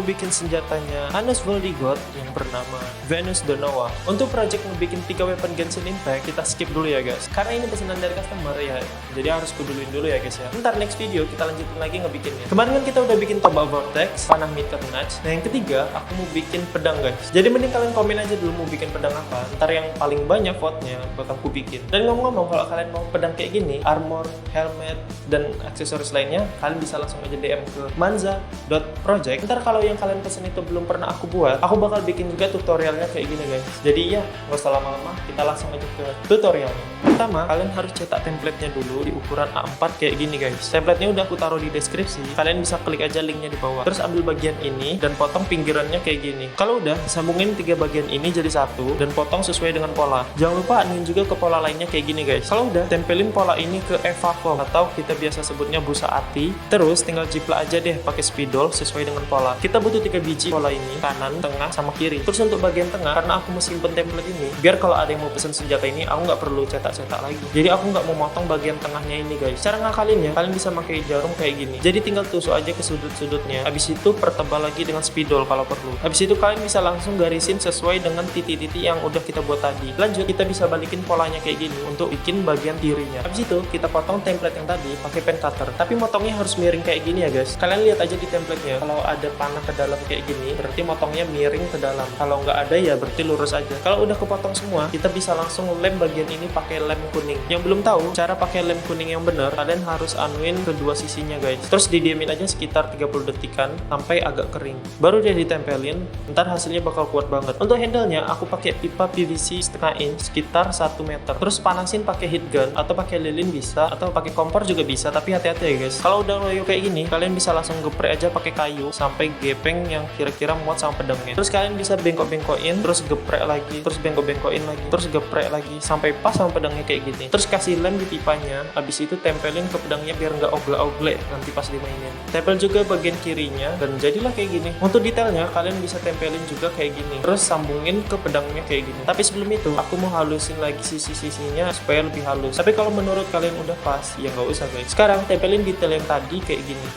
mau bikin senjatanya Hannes Voldigot yang bernama Venus de Nova. Untuk project mau bikin 3 weapon Genshin Impact, kita skip dulu ya guys, karena ini pesanan dari customer ya, jadi harus kuduluin dulu ya guys ya. Ntar next video kita lanjutin lagi ngebikinnya. Kemarin kan kita udah bikin Tombak Vortex, panah Mitternacht. Nah yang ketiga, aku mau bikin pedang guys. Jadi mending kalian komen aja dulu mau bikin pedang apa, ntar yang paling banyak vote-nya bakal aku bikin. Dan ngomong-ngomong, kalau kalian mau pedang kayak gini, armor, helmet, dan aksesoris lainnya, kalian bisa langsung aja DM ke manza.project. Ntar kalau yang kalian pesen itu belum pernah aku buat, aku bakal bikin juga tutorialnya kayak gini guys. Jadi ya, nggak usah lama-lama, kita langsung aja ke tutorialnya. Pertama, kalian harus cetak template-nya dulu di ukuran A4 kayak gini guys. Template-nya udah aku taruh di deskripsi, kalian bisa klik aja linknya di bawah. Terus ambil bagian ini dan potong pinggirannya kayak gini. Kalau udah, sambungin 3 bagian ini jadi satu dan potong sesuai dengan pola. Jangan lupa anuin juga ke pola lainnya kayak gini guys. Kalau udah, tempelin pola ini ke Eva Foam atau kita biasa sebutnya busa ati. Terus tinggal jiplak aja deh pakai spidol sesuai dengan pola. Kita butuh 3 biji pola ini, kanan, tengah, sama kiri. Terus untuk bagian tengah, karena aku mau simpen template ini, biar kalau ada yang mau pesen senjata ini, aku nggak perlu cetak-cetak lagi. Jadi aku nggak mau motong bagian tengahnya ini guys. Cara ngakalinnya, kalian bisa pakai jarum kayak gini. Jadi tinggal tusuk aja ke sudut-sudutnya. Habis itu pertebal lagi dengan spidol kalau perlu. Habis itu kalian bisa langsung garisin sesuai dengan titik-titik yang udah kita buat tadi. Lanjut, kita bisa balikin polanya kayak gini untuk bikin bagian kirinya. Habis itu kita potong template yang tadi pakai pen cutter. Tapi motongnya harus miring kayak gini ya guys. Kalian lihat aja di template-nya. Kalau ada panah ke dalam kayak gini, berarti motongnya miring ke dalam. Kalau nggak ada ya berarti lurus aja. Kalau udah kepotong semua, kita bisa langsung lem bagian ini pakai lem kuning. Yang belum tahu cara pakai lem kuning yang benar, kalian harus anuin kedua sisinya guys. Terus didiemin aja sekitar 30 detikan sampai agak kering. Baru dia ditempelin, ntar hasilnya bakal kuat banget. Untuk handle-nya aku pakai pipa PVC setengah inch sekitar 1 meter. Terus panasin pakai heat gun atau pakai lilin bisa, atau pakai kompor juga bisa, tapi hati-hati ya guys. Kalau udah loyo kayak gini, kalian bisa langsung geprek aja pakai kayu sampai gepeng yang kira-kira muat sama pedangnya. Terus kalian bisa bengkok-bengkokin, terus geprek lagi, terus bengkok-bengkokin lagi, terus geprek lagi sampai pas sama pedangnya kayak gini. Terus kasih lem di pipanya, habis itu tempelin ke pedangnya biar nggak ogle-ogle nanti pas dimainin. Tempel juga bagian kirinya dan jadilah kayak gini. Untuk detailnya kalian bisa tempelin juga kayak gini. Terus sambungin ke pedangnya kayak gini. Tapi sebelum itu aku mau halusin lagi sisi-sisinya supaya lebih halus. Tapi kalau menurut kalian udah pas, ya nggak usah guys. Sekarang tempelin detail yang tadi kayak gini.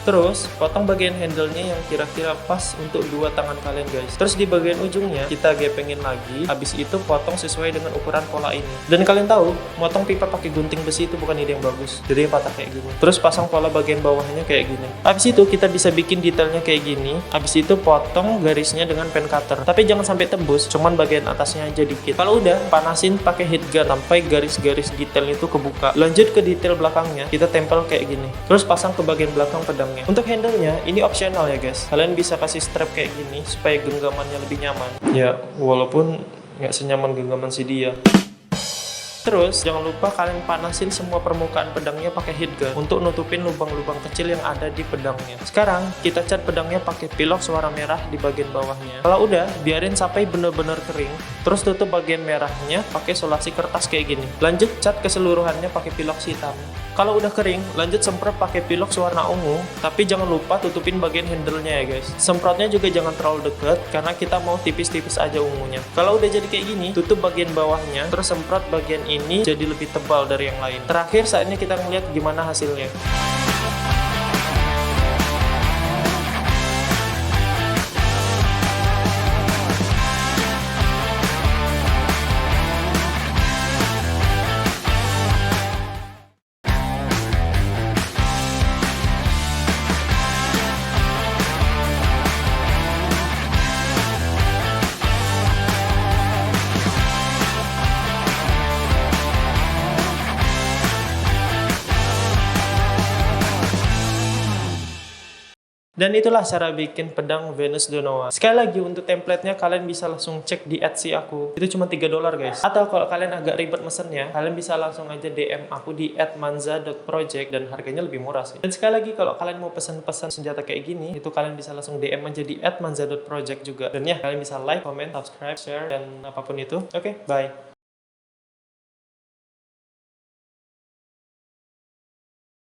Terus potong bagian handle-nya yang kira-kira pas untuk 2 tangan kalian guys. Terus di bagian ujungnya kita gepengin lagi. Habis itu potong sesuai dengan ukuran pola ini. Dan kalian tahu, motong pipa pakai gunting besi itu bukan ide yang bagus. Jadi patah kayak gini. Terus pasang pola bagian bawahnya kayak gini. Habis itu kita bisa bikin detailnya kayak gini. Habis itu potong garisnya dengan pen cutter. Tapi jangan sampai tembus, cuman bagian atasnya aja dikit. Kalau udah, panasin pakai heat gun sampai garis-garis detail itu kebuka. Lanjut ke detail belakangnya, kita tempel kayak gini. Terus pasang ke bagian belakang pedang. Untuk handle-nya, ini optional ya guys. Kalian bisa kasih strap kayak gini supaya genggamannya lebih nyaman. Ya, walaupun nggak senyaman genggaman si dia. Terus jangan lupa kalian panasin semua permukaan pedangnya pakai heat gun untuk nutupin lubang-lubang kecil yang ada di pedangnya. Sekarang kita cat pedangnya pakai pilok warna merah di bagian bawahnya. Kalau udah, biarin sampai bener-bener kering. Terus tutup bagian merahnya pakai solasi kertas kayak gini. Lanjut cat keseluruhannya pakai pilok hitam. Kalau udah kering, lanjut semprot pakai pilok warna ungu. Tapi jangan lupa tutupin bagian handle-nya ya guys. Semprotnya juga jangan terlalu dekat karena kita mau tipis-tipis aja ungunya. Kalau udah jadi kayak gini, tutup bagian bawahnya, terus semprot bagian ini jadi lebih tebal dari yang lain. Terakhir saatnya kita ngeliat gimana hasilnya. Dan itulah cara bikin pedang Venus de Nova. Sekali lagi untuk templatenya kalian bisa langsung cek di Etsy aku. Itu cuma $3 guys. Atau kalau kalian agak ribet mesennya, kalian bisa langsung aja DM aku di @manza.project dan harganya lebih murah sih. Dan sekali lagi kalau kalian mau pesan-pesan senjata kayak gini, itu kalian bisa langsung DM aja di @manza.project juga. Dan ya, kalian bisa like, comment, subscribe, share, dan apapun itu. Oke, bye.